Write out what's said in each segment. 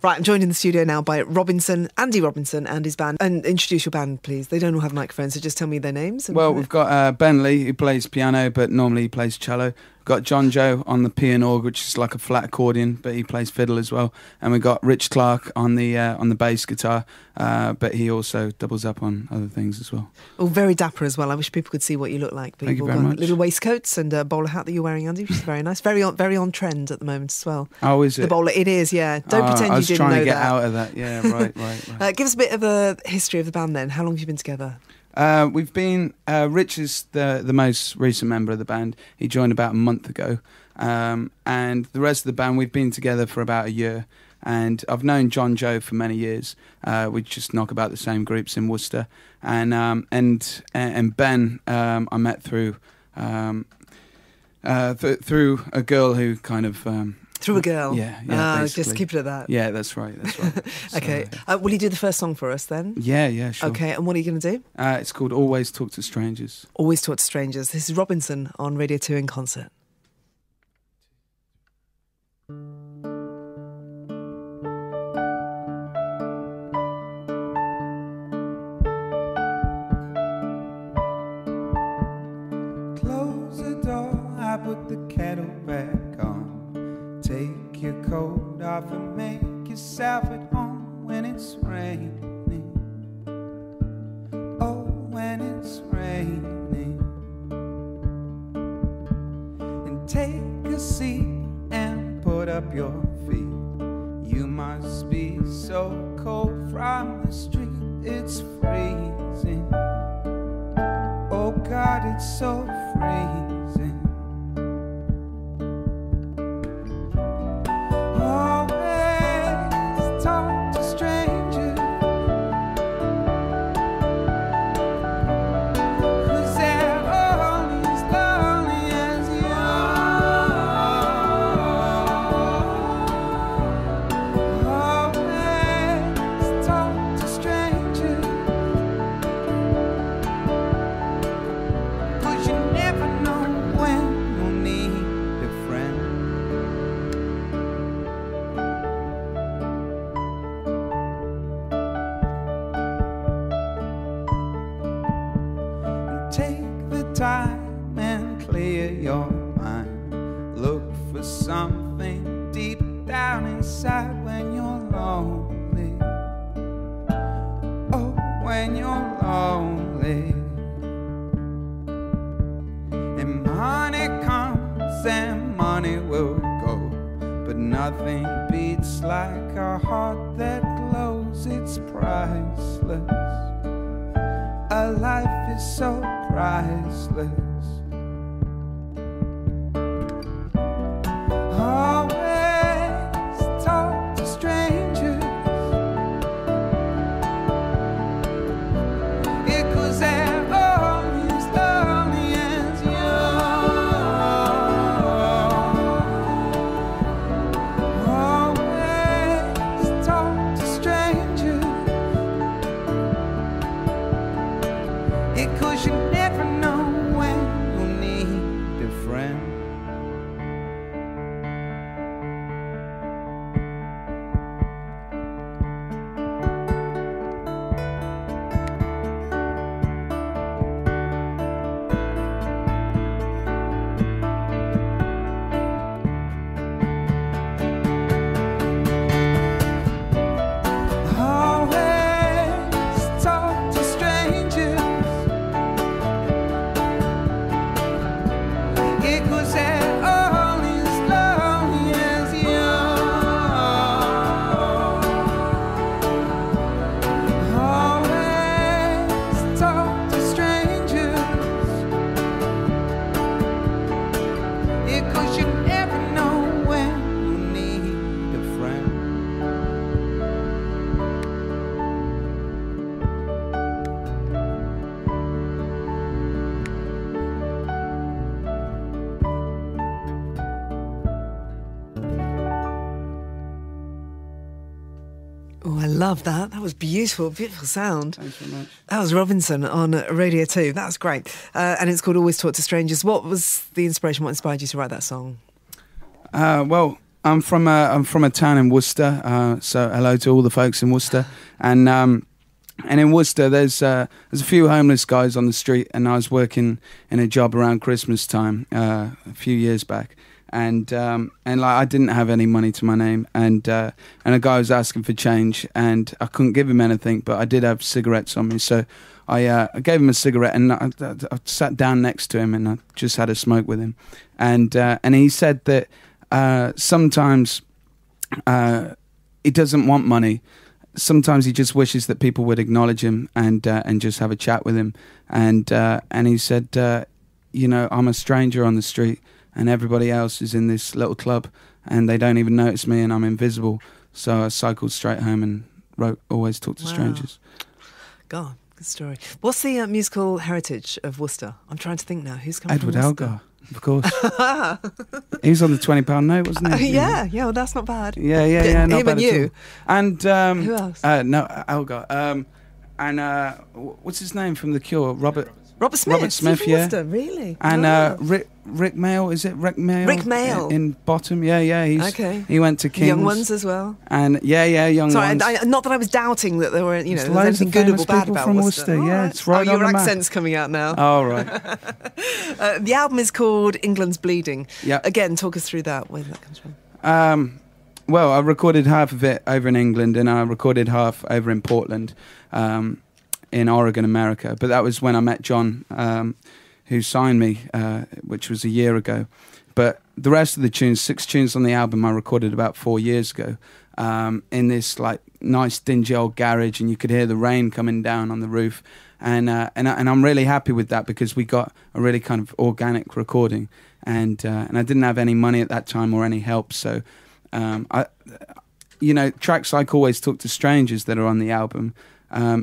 Right, I'm joined in the studio now by Andy Robinson and his band. And introduce your band, please. They don't all have microphones, so just tell me their names. Well, we've got Ben Lee, who plays piano, but normally he plays cello. We've got John Joe on the piano org, which is like a flat accordion, but he plays fiddle as well. And we've got Rich Clark on the bass guitar, but he also doubles up on other things as well. Oh, very dapper as well. I wish people could see what you look like. But Thank you very much. Little waistcoats and a bowler hat that you're wearing, Andy, which is very nice. Very on trend at the moment as well. Oh, is it? The bowler, it is, yeah. Don't pretend you didn't know that. I was trying to get out of that. Yeah, right. Give us a bit of a history of the band then. How long have you been together? We've been... Rich is the most recent member of the band. He joined about a month ago. And the rest of the band, we've been together for about a year. And I've known John Joe for many years. We just knock about the same groups in Worcester. And Ben, I met through a girl who kind of... through a girl? Yeah. Just keep it at that. Yeah, that's right. Okay. Will you do the first song for us then? Yeah, sure. Okay, and what are you going to do? It's called Always Talk to Strangers. Always Talk to Strangers. This is Robinson on Radio 2 in concert. I put the kettle back on. Take your coat off and make yourself at home when it's raining. Oh, when it's raining. And take a seat and put up your feet. You must be so cold from the street. It's freezing. Oh God, it's so freezing. Take the time and clear your mind. Look for something deep down inside when you're lonely. Oh, when you're lonely. And money comes and money will go, but nothing beats like a heart that glows. It's priceless. A life is so priceless. Always talk to strangers. Yeah, 'cause they're always lonely as you. Always talk to strangers. Yeah, 'cause you never know when you'll need a friend. Always talk to strangers. Yeah, 'cause they're all as lonely as you. Always talk to strangers. Yeah, 'cause you never know when you need a friend. Oh, I love that. That was beautiful, beautiful sound. Thanks very much. That was Robinson on Radio 2. That was great. And it's called Always Talk to Strangers. What was the inspiration? What inspired you to write that song? Well, I'm from a town in Worcester. So hello to all the folks in Worcester. And in Worcester, there's a few homeless guys on the street, and I was working in a job around Christmas time a few years back. And like I didn't have any money to my name, and a guy was asking for change, and I couldn't give him anything, but I did have cigarettes on me, so I gave him a cigarette, and I sat down next to him, and I just had a smoke with him, and he said that sometimes he doesn't want money. Sometimes he just wishes that people would acknowledge him and just have a chat with him, and he said, I'm a stranger on the street, and everybody else is in this little club, and they don't even notice me, and I'm invisible. So I cycled straight home and wrote "Always Talk to Strangers." God, good story. What's the musical heritage of Worcester? I'm trying to think now. Who's coming Edward from Worcester? Elgar, of course. He was on the £20 note, wasn't he? Yeah, well, that's not bad. Yeah, not him bad and at you. all. And who else? No, Elgar. And what's his name from The Cure? Robert Smith. Robert Smith, He's from Worcester, really? And Wow. Rick Mail, is it Rick Mail? Rick Mail. In Bottom, yeah. He went to King's. Young Ones as well. And Young Sorry, Ones. not that I was doubting that there were, There's there was loads anything of good or famous bad people about from Worcester. Worcester, yeah, it's right on your the map. accent's coming out now. Oh, right. The album is called England's Bleeding. Yeah. Again, talk us through that, where that comes from. Well, I recorded half of it over in England, and I recorded half over in Portland, in Oregon, America. But that was when I met John, who signed me, which was a year ago. But the rest of the tunes, 6 tunes on the album, I recorded about 4 years ago, in this like nice dingy old garage, and you could hear the rain coming down on the roof. And I'm really happy with that, because we got a really kind of organic recording, and I didn't have any money at that time or any help, so tracks like Always Talk to Strangers that are on the album,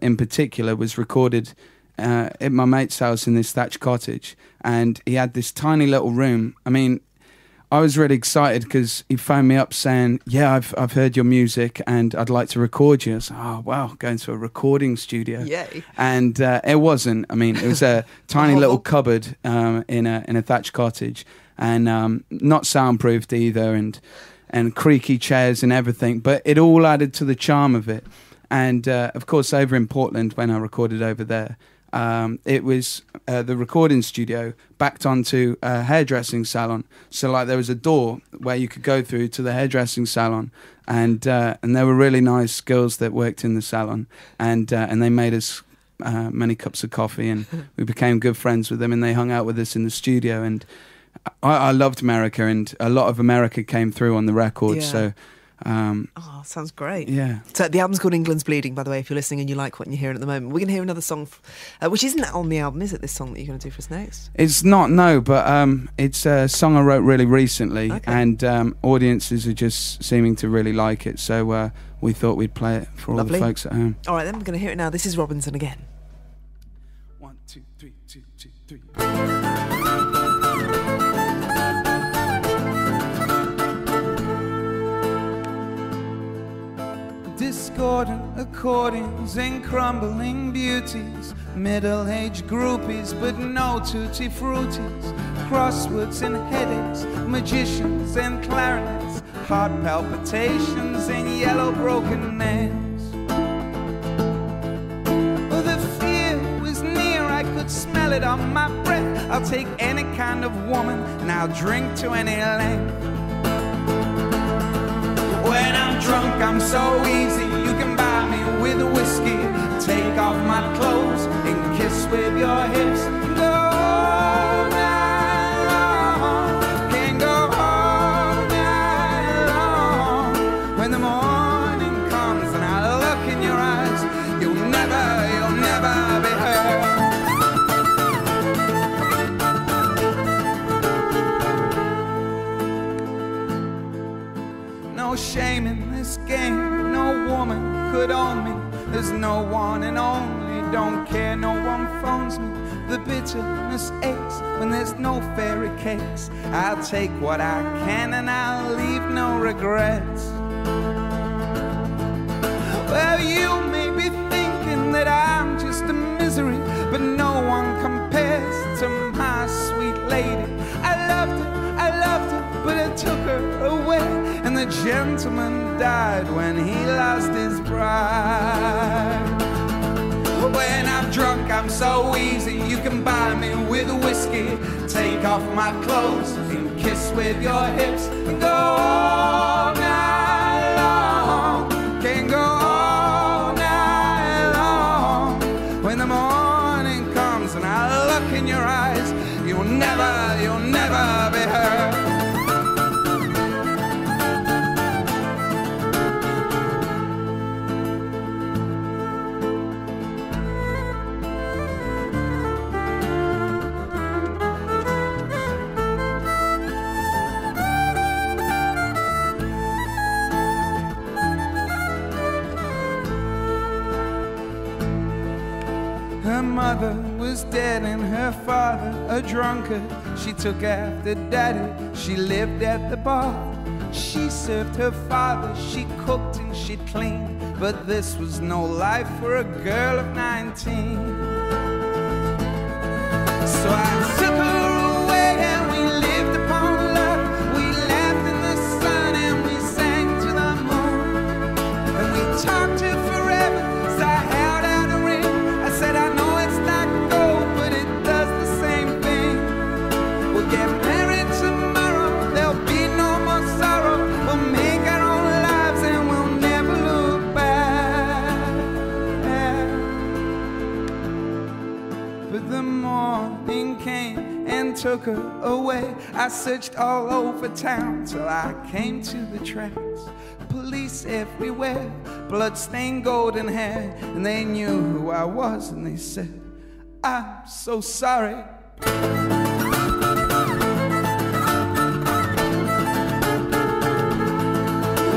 in particular, was recorded at my mate's house in this thatched cottage, and he had this tiny little room. I mean, I was really excited because he phoned me up saying, "Yeah, I've heard your music and I'd like to record you." I was like, "Oh wow, going to a recording studio!" Yay! And it wasn't. I mean, it was a tiny little cupboard in a thatched cottage, and not soundproofed either, and creaky chairs and everything. But it all added to the charm of it. And of course, over in Portland, when I recorded over there, it was the recording studio backed onto a hairdressing salon. So like there was a door where you could go through to the hairdressing salon, and there were really nice girls that worked in the salon, and they made us many cups of coffee, and we became good friends with them, and they hung out with us in the studio. And I loved America, and a lot of America came through on the record. Yeah. So Sounds great. yeah. So the album's called England's Bleeding, by the way, if you're listening and you like what you're hearing at the moment. We're going to hear another song, which isn't on the album, is it, this song that you're going to do for us next? It's not, no, but it's a song I wrote really recently, Okay. and audiences are just seeming to really like it, so we thought we'd play it for all Lovely. the folks at home. All right, then, we're going to hear it now. This is Robinson again. 1, 2, 3, 2, 2, 3. Discordant accordions and crumbling beauties, middle-aged groupies but no tutti fruities, crosswords and headaches, magicians and clarinets, heart palpitations and yellow broken nails. Oh, the fear was near, I could smell it on my breath. I'll take any kind of woman and I'll drink to any length. When I'm drunk, I'm so easy. You can buy me with whiskey. Take off my clothes and kiss with your hips. Go all night long. Can go all night long. When the morning comes and I look in your eyes, you'll never be hurt. No shame in this game, no woman could own me. There's no one and only, don't care, no one phones me. The bitterness aches when there's no fairy cakes. I'll take what I can and I'll leave no regrets. Well, you may be thinking that I'm just a misery, but no one compares to my sweet lady. I loved her, but I took her away, and the gentleman died when he lost his bride. When I'm drunk, I'm so easy. You can buy me with whiskey. Take off my clothes and kiss with your hips and go all night long. Can go all night long. When the morning comes and I look in your eyes, you'll never be hurt. Her mother was dead and her father a drunkard. She took after daddy, she lived at the bar. She served her father, she cooked and she cleaned. But this was no life for a girl of 19. So I took her away and we lived upon love. We laughed in the sun and we sang to the moon. And we talked to forever, so I held out a ring. I said, I know it's not gold, but it does the same thing. We'll get married tomorrow, there'll be no more sorrow. We'll make our own lives and we'll never look back. But the morning came and took her away. I searched all over town till I came to the tracks. Police everywhere, blood-stained golden hair. And they knew who I was and they said, I'm so sorry.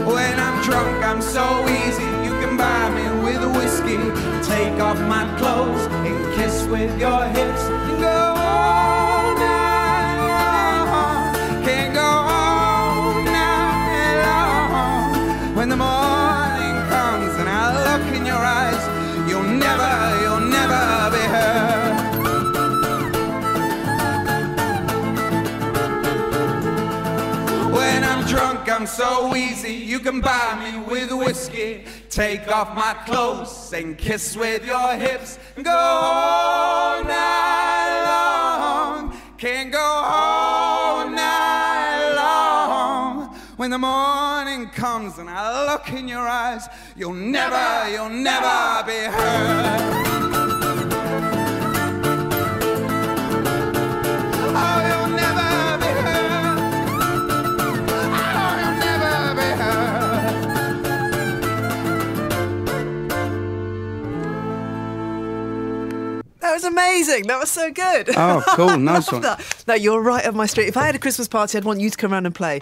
When I'm drunk, I'm so easy. You can buy me with whiskey. Take off my clothes and kiss with your hips and go all night long. Can't go all night long. When the morning comes and I look in your eyes, you'll never be hurt. When I'm drunk, I'm so easy. You can buy me with whiskey. Take off my clothes and kiss with your hips and go all night long. Can't go all night long. When the morning comes and I look in your eyes, you'll never be hurt. Oh, you'll never be hurt. Oh, you'll never be hurt. That was amazing. That was so good. Oh, cool. Nice one. No, you're right up my street. If I had a Christmas party, I'd want you to come around and play.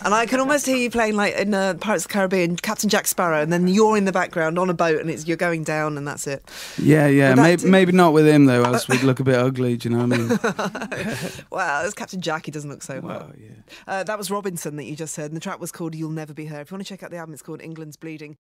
And I can almost hear you playing like in Pirates of the Caribbean, Captain Jack Sparrow, and then you're in the background on a boat and you're going down and that's it. Yeah. Maybe not with him, though, else we'd look a bit ugly, do you know what I mean? Well, as Captain Jack, he doesn't look so hot. Well, yeah. That was Robinson that you just heard, and the track was called You'll Never Be Heard. If you want to check out the album, it's called England's Bleeding.